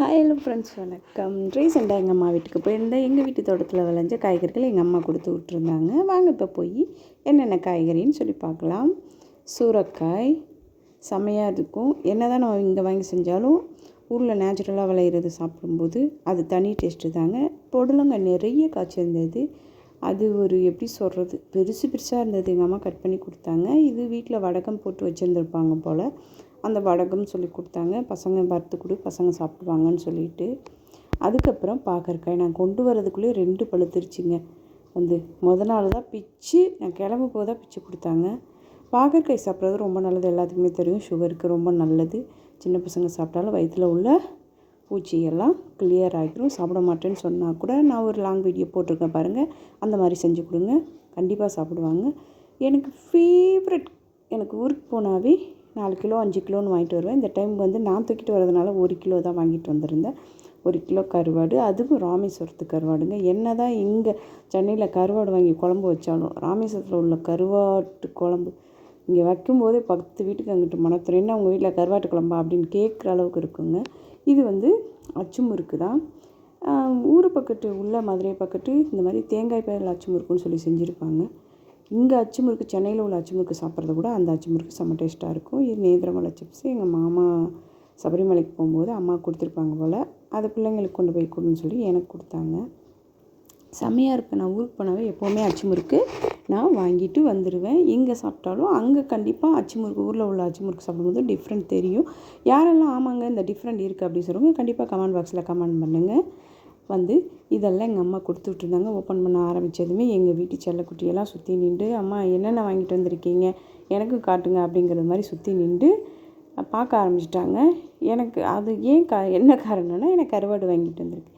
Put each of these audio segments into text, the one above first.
Hello friends, வணக்கம். ரீசெண்டாக எங்கள் அம்மா வீட்டுக்கு போயிருந்தேன். எங்கள் வீட்டு தோட்டத்தில் விளைஞ்ச காய்கறிகள் எங்கள் அம்மா கொடுத்து விட்ருந்தாங்க. வாங்க இப்போ போய் என்னென்ன காய்கறின்னு சொல்லி பார்க்கலாம். சூரைக்காய் செம்மையாக இருக்கும். என்ன தான் நம்ம இங்கே வாங்கி செஞ்சாலும் ஊரில் நேச்சுரலாக விளையிறது சாப்பிடும்போது அது தனி டேஸ்ட்டு தாங்க. பொடலங்காய் நிறைய காய்ச்சிருந்தது. அது ஒரு எப்படி சொல்கிறது, பெருசு பெருசாக இருந்தது. எங்கள் அம்மா கட் பண்ணி கொடுத்தாங்க. இது வீட்டில் வடகம் போட்டு வச்சுருந்துருப்பாங்க போல். அந்த வடகம்னு சொல்லி கொடுத்தாங்க. பசங்க வறுத்து கொடு, பசங்க சாப்பிடுவாங்கன்னு சொல்லிட்டு. அதுக்கப்புறம் பாகற்காய் நான் கொண்டு வரதுக்குள்ளேயே 2 பழுத்துருச்சுங்க. நாள் தான் பிச்சு, நான் கிளம்ப போக தான் பிச்சு கொடுத்தாங்க. பாகற்காய் சாப்பிட்றது ரொம்ப நல்லது, எல்லாத்துக்குமே தெரியும். சுகருக்கு ரொம்ப நல்லது. சின்ன பசங்க சாப்பிட்டாலும் வயிற்றில் உள்ள பூச்சியெல்லாம் கிளியர் ஆகிடும். சாப்பிட மாட்டேன்னு சொன்னால் கூட நான் ஒரு லாங் வீடியோ போட்டிருக்கேன் பாருங்கள். அந்த மாதிரி செஞ்சு கொடுங்க, கண்டிப்பாக சாப்பிடுவாங்க. எனக்கு ஃபேவரட், எனக்கு ஊருக்கு போனாவே 4 கிலோ 5 கிலோன்னு வாங்கிட்டு வருவேன். இந்த டைம் நான் தூக்கிட்டு வரதுனால 1 கிலோ தான் வாங்கிட்டு வந்திருந்தேன். 1 கிலோ கருவாடு, அதுவும் ராமேஸ்வரத்து கருவாடுங்க. என்ன தான் இங்கே சென்னையில் கருவாடு வாங்கி குழம்பு வச்சாலும் ராமேஸ்வரத்தில் உள்ள கருவாட்டு குழம்பு இங்கே வைக்கும்போதே 10 வீட்டுக்கு அங்கிட்டு மணத்துறோம். என்ன உங்கள் வீட்டில் கருவாட்டு குழம்பா அப்படின்னு கேட்குற அளவுக்கு இருக்குங்க. இது அச்சு முறுக்கு தான். ஊர் பக்கத்து உள்ள மதுரை பக்கத்து இந்த மாதிரி தேங்காய் பால் அச்சு முறுக்குன்னு சொல்லி செஞ்சுருப்பாங்க. இங்கே அச்சு முறுக்கு, சென்னையில் உள்ள அச்சு முறுக்கு சாப்பிட்றத கூட அந்த அச்சு முறுக்கு செம்ம டேஸ்ட்டாக இருக்கும். இது நேந்திரமலை சிப்ஸு. எங்கள் மாமா சபரிமலைக்கு போகும்போது அம்மா கொடுத்துருப்பாங்க போல். அதை பிள்ளைங்களுக்கு கொண்டு போய் கொடுன்னு சொல்லி எனக்கு கொடுத்தாங்க. செம்மையாக இருக்குது. நான் ஊருக்கு போனாவே எப்போவுமே அச்சு முறுக்கு நான் வாங்கிட்டு வந்துடுவேன். எங்கே சாப்பிட்டாலும் அங்கே கண்டிப்பாக அச்சு முறுக்கு, ஊரில் உள்ள அச்சு முறுக்கு சாப்பிடும்போது டிஃப்ரெண்ட் தெரியும். யாரெல்லாம் ஆமாங்க இந்த டிஃப்ரெண்ட் இருக்குது அப்படின்னு சொல்லுவாங்க, கண்டிப்பாக கமெண்ட் பாக்ஸில் கமெண்ட் பண்ணுங்கள். இதெல்லாம் எங்கள் அம்மா கொடுத்து விட்ருந்தாங்க. ஓப்பன் பண்ண ஆரம்பித்ததுமே எங்கள் வீட்டு செல்லக்குட்டியெல்லாம் சுற்றி நின்று, அம்மா என்னென்ன வாங்கிட்டு வந்திருக்கீங்க, எனக்கும் காட்டுங்க அப்படிங்கிற மாதிரி சுற்றி நின்று பார்க்க ஆரம்பிச்சிட்டாங்க. எனக்கு அது என்ன காரணம்னா, எனக்கு கருவாடு வாங்கிட்டு வந்திருக்கு.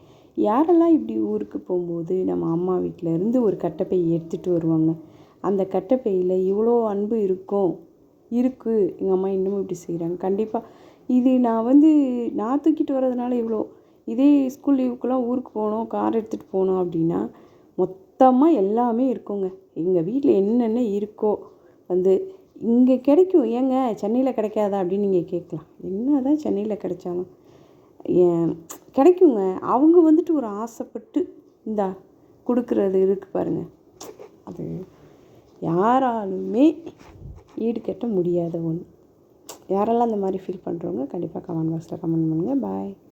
யாரெல்லாம் இப்படி ஊருக்கு போகும்போது நம்ம அம்மா வீட்டில் இருந்து ஒரு கட்டைப்பை எடுத்துகிட்டு வருவாங்க, அந்த கட்டைப்பையில் இவ்வளோ அன்பு இருக்குது. எங்கள் அம்மா இன்னமும் இப்படி செய்கிறாங்க. கண்டிப்பாக இது நான் தூக்கிட்டு வர்றதுனால இவ்வளோ. இதே ஸ்கூல் லீவுக்கெல்லாம் ஊருக்கு போகணும், கார் எடுத்துகிட்டு போகணும் அப்படின்னா மொத்தமாக எல்லாமே இருக்குங்க. எங்கள் வீட்டில் என்னென்ன இருக்கோ இங்கே கிடைக்கும். ஏங்க சென்னையில் கிடைக்காதா அப்படின்னு நீங்கள் கேட்கலாம். என்ன தான் சென்னையில் கிடைச்சாலும் கிடைக்குங்க. அவங்க ஒரு ஆசைப்பட்டு இந்தா கொடுக்குறது இருக்குது பாருங்கள், அது யாராலுமே ஈடுகட்ட முடியாத ஒன்று. யாரெல்லாம் அந்த மாதிரி ஃபீல் பண்ணுறவங்க கண்டிப்பாக கமெண்ட் பாக்ஸில் கமெண்ட் பண்ணுங்கள். பாய்.